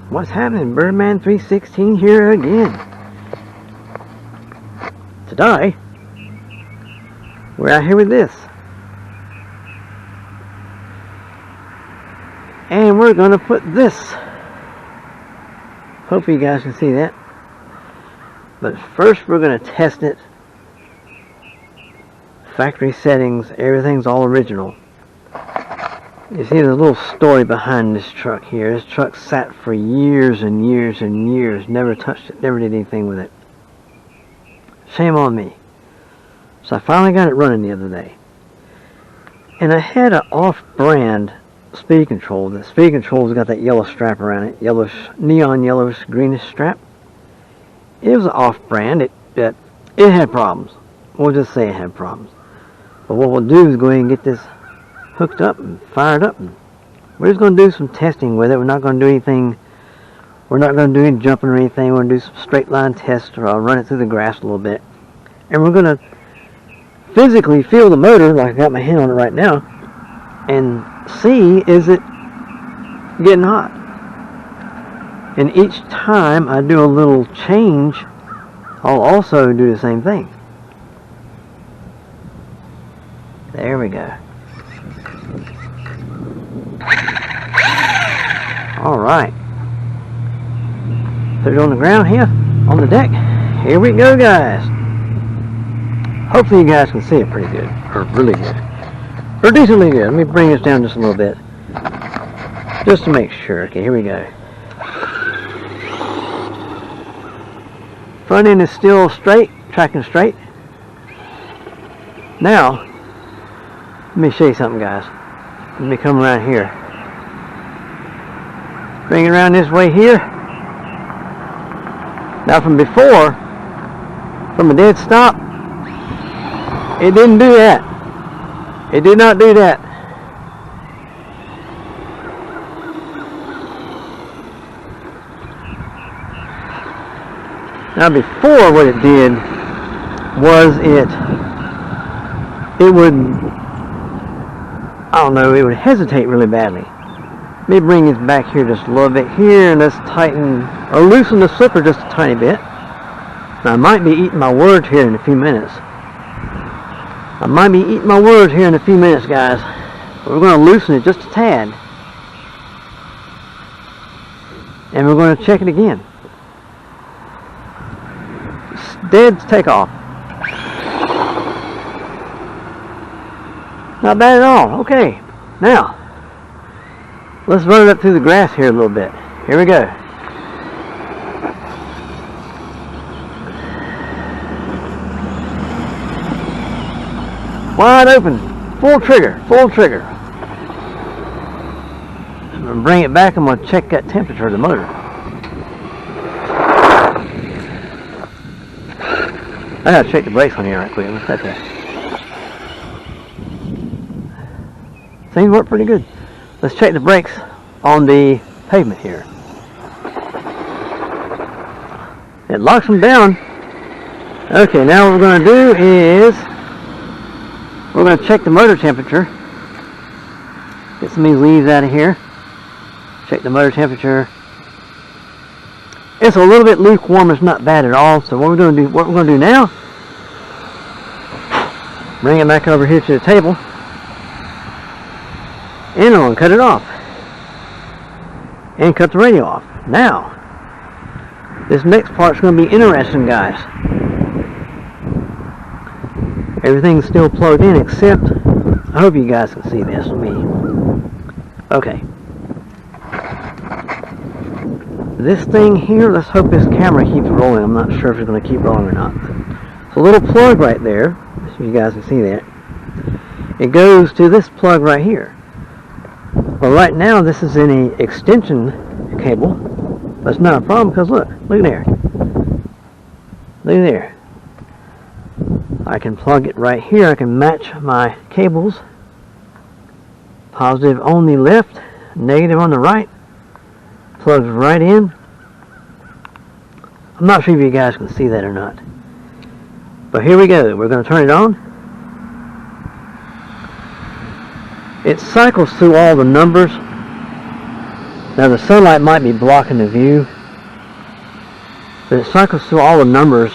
What's happening? Birdman 316 here again. Today, we're out here with this. And we're going to put this. Hopefully you guys can see that. But first we're going to test it. Factory settings, everything's all original. You see there's a little story behind this truck here. This truck sat for years and years and years. Never touched it, never did anything with it. Shame on me. So I finally got it running the other day. And I had an off-brand speed control. The speed control's got that yellow strap around it. Yellowish, neon yellowish, greenish strap. It was an off-brand. It had problems. We'll just say it had problems. But what we'll do is go ahead and get this hooked up and fired up. And we're just going to do some testing with it. We're not going to do anything. We're not going to do any jumping or anything. We're going to do some straight line tests, or I'll run it through the grass a little bit. And we're going to physically feel the motor, like I got my hand on it right now, and see, is it getting hot? And each time I do a little change, I'll also do the same thing. There we go. Alright. Put it on the ground here, on the deck. Here we go, guys. Hopefully you guys can see it pretty good, or really good, or decently good. Let me bring this down just a little bit, just to make sure. Okay, here we go. Front end is still straight, tracking straight. Now, let me show you something, guys. Let me come around here. Bring it around this way here. Now from before, from a dead stop, it didn't do that. It did not do that. Now before, what it did was it would, I don't know, it would hesitate really badly. Let me bring this back here just a little bit here, and let's tighten or loosen the slipper just a tiny bit. Now I might be eating my words here in a few minutes. I might be eating my words here in a few minutes, guys. But we're going to loosen it just a tad. And we're going to check it again. Dead takeoff. Not bad at all. Okay. Now, let's run it up through the grass here a little bit. Here we go. Wide open. Full trigger. Full trigger. I'm going to bring it back. I'm going to check that temperature of the motor. I got to check the brakes on here right quick. What's that there? Things work pretty good. Let's check the brakes on the pavement here. It locks them down. Okay, now what we're going to do is we're going to check the motor temperature. Get some of these leaves out of here. Check the motor temperature. It's a little bit lukewarm. It's not bad at all. So what we're going to do now, bring it back over here to the table, and I'm going to cut it off. And cut the radio off. Now, this next part's going to be interesting, guys. Everything's still plugged in except, I hope you guys can see this with me. Okay. This thing here, let's hope this camera keeps rolling. I'm not sure if it's going to keep rolling or not. It's a little plug right there. So you guys can see that. It goes to this plug right here. Well, right now this is in an extension cable. That's not a problem because look there. Look there. I can plug it right here. I can match my cables. Positive on the left, negative on the right. Plugs right in. I'm not sure if you guys can see that or not. But here we go. We're going to turn it on. It cycles through all the numbers. Now the sunlight might be blocking the view, but it cycles through all the numbers,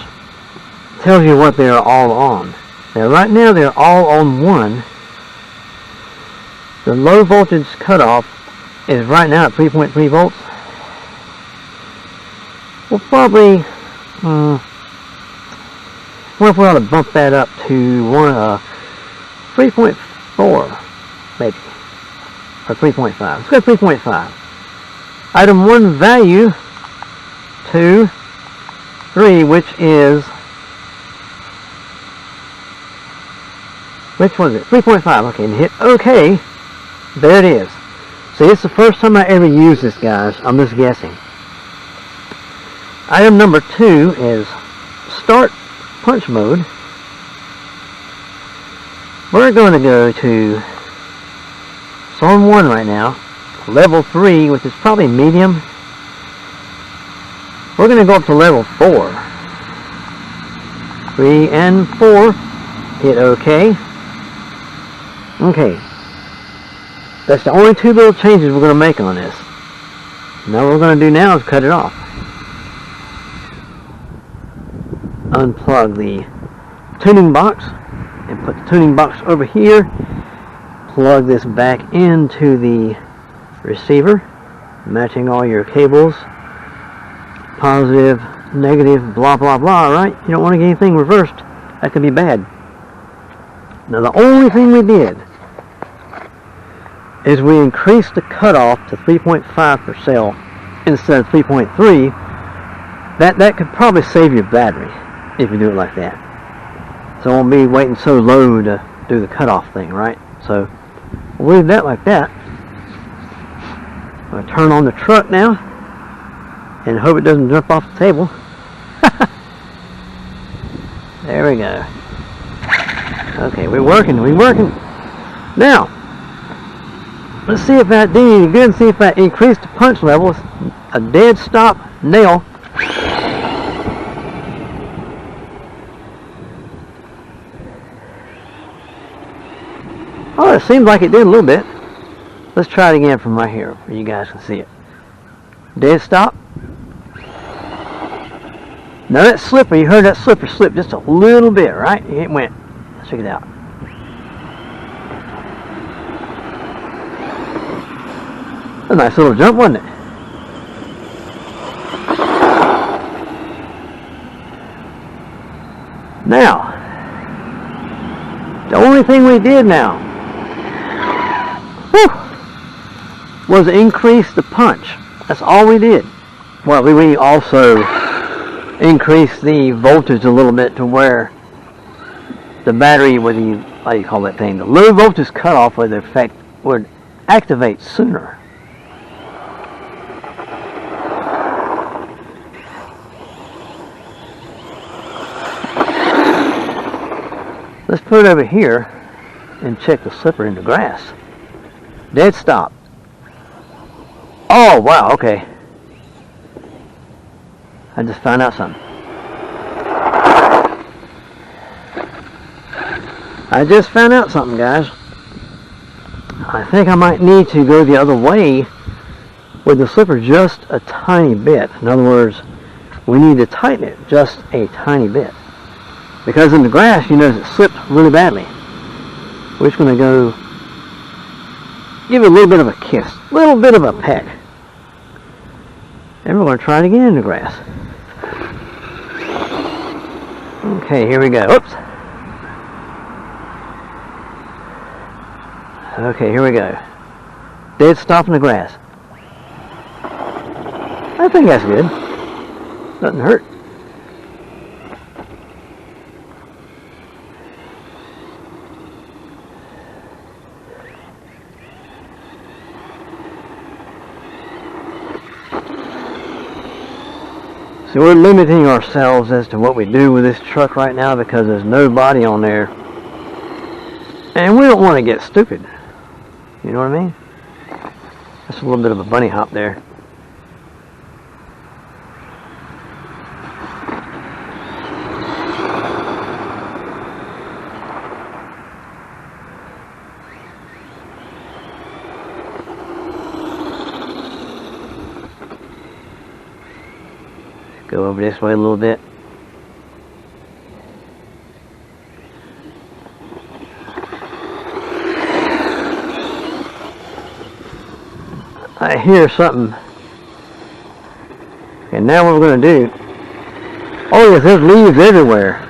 tells you what they are all on. Now right now they're all on 1. The low voltage cutoff is right now at 3.3 volts. We'll probably, what if we ought to bump that up to 3.4 maybe, or 3.5. Let's go 3.5. Item 1 value 2, 3, which is, which was it? 3.5. Okay, and hit OK. There it is. See, it's the first time I ever used this, guys. I'm just guessing. Item number 2 is start punch mode. We're going to go to, it's on 1 right now, level 3, which is probably medium. We're going to go up to level 4. 3 and 4. Hit OK. Okay. That's the only 2 little changes we're going to make on this. Now what we're going to do now is cut it off. Unplug the tuning box and put the tuning box over here. Plug this back into the receiver, matching all your cables. Positive, negative, blah blah blah, right? You don't want to get anything reversed. That could be bad. Now the only thing we did is we increased the cutoff to 3.5 per cell instead of 3.3. That could probably save your battery if you do it like that. So I won't be waiting so low to do the cutoff thing, right? So we'll leave that like that. I'm going to turn on the truck now and hope it doesn't jump off the table. There we go. Okay, we're working. Now, let's see if that did any good and see if that increased the punch level. A dead stop nail. Oh, it seems like it did a little bit. Let's try it again from right here where you guys can see it. Dead stop. Now that slipper, you heard that slipper slip just a little bit, right? It went. Let's check it out. A nice little jump, wasn't it? Now, the only thing we did now was increase the punch. That's all we did. Well, we also increased the voltage a little bit to where the battery would, how do you call that thing? The low voltage cutoff would activate sooner. Let's put it over here and check the slipper in the grass. Dead stop. Oh, wow, okay. I just found out something. Guys. I think I might need to go the other way with the slipper just a tiny bit. In other words, we need to tighten it just a tiny bit. Because in the grass, you notice it slipped really badly. We're just going to go give it a little bit of a kiss, a little bit of a peck. And we're going to try it again in the grass. Okay, here we go. Oops. Okay, here we go. Dead stop in the grass. I think that's good. Doesn't hurt. So we're limiting ourselves as to what we do with this truck right now because there's no body on there. And we don't want to get stupid. You know what I mean? That's a little bit of a bunny hop there. Go over this way a little bit. I hear something. And now what we're going to do. Oh yes, there's leaves everywhere.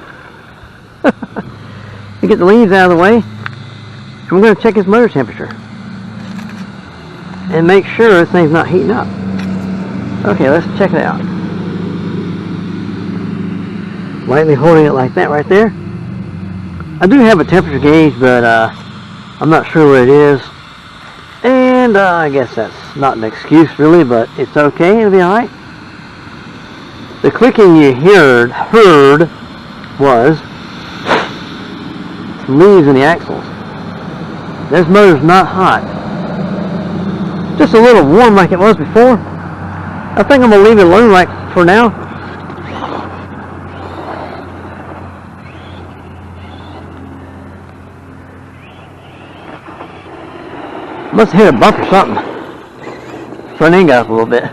You get the leaves out of the way. And we're going to check his motor temperature. And make sure this thing's not heating up. Okay, let's check it out. Lightly holding it like that right there. I do have a temperature gauge, but I'm not sure what it is. And I guess that's not an excuse really, but it's okay, it'll be alright. The clicking you heard was some leaves in the axles. This motor's not hot. Just a little warm like it was before. I think I'm going to leave it alone like for now. Must have hit a bump or something. Front end got up a little bit.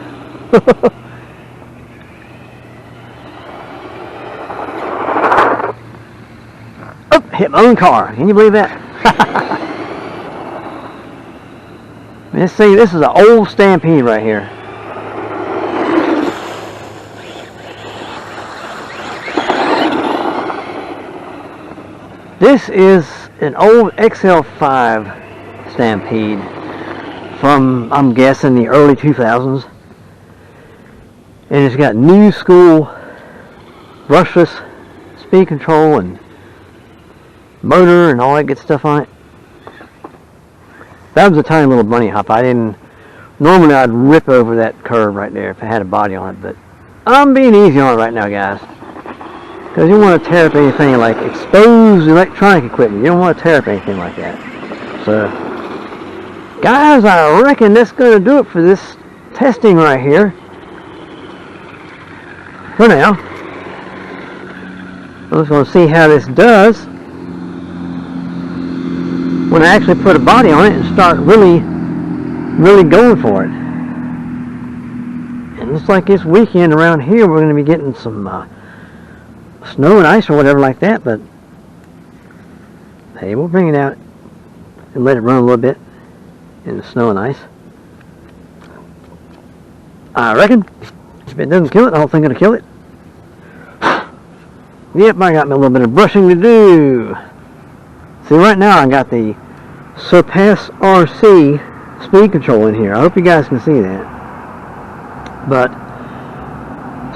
Oh, hit my own car. Can you believe that? Let's see, this is an old Stampede right here. This is an old XL5 Stampede from, I'm guessing, the early 2000s. And it's got new school brushless speed control and motor and all that good stuff on it. That was a tiny little bunny hop. Normally I'd rip over that curve right there if I had a body on it, but I'm being easy on it right now, guys. Because you don't want to tear up anything like exposed electronic equipment. You don't want to tear up anything like that. So, guys, I reckon that's going to do it for this testing right here. For now. I'm just going to see how this does when I actually put a body on it and start really going for it. And looks like this weekend around here we're going to be getting some snow and ice or whatever like that, but hey, we'll bring it out and let it run a little bit in the snow and ice. I reckon if it doesn't kill it, I don't think it'll kill it. Yep, I got me a little bit of brushing to do. See, right now I got the Surpass RC speed control in here. I hope you guys can see that. But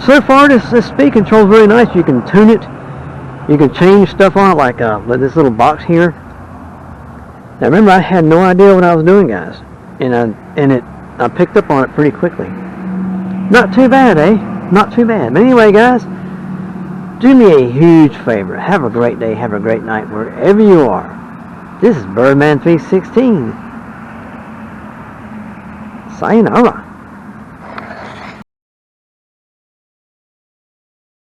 so far this speed control is really nice. You can tune it. You can change stuff on it like this little box here. Now remember, I had no idea what I was doing, guys. And I picked up on it pretty quickly. Not too bad, eh? Not too bad. But anyway, guys, do me a huge favor. Have a great day. Have a great night wherever you are. This is Birdman 316. Sayonara.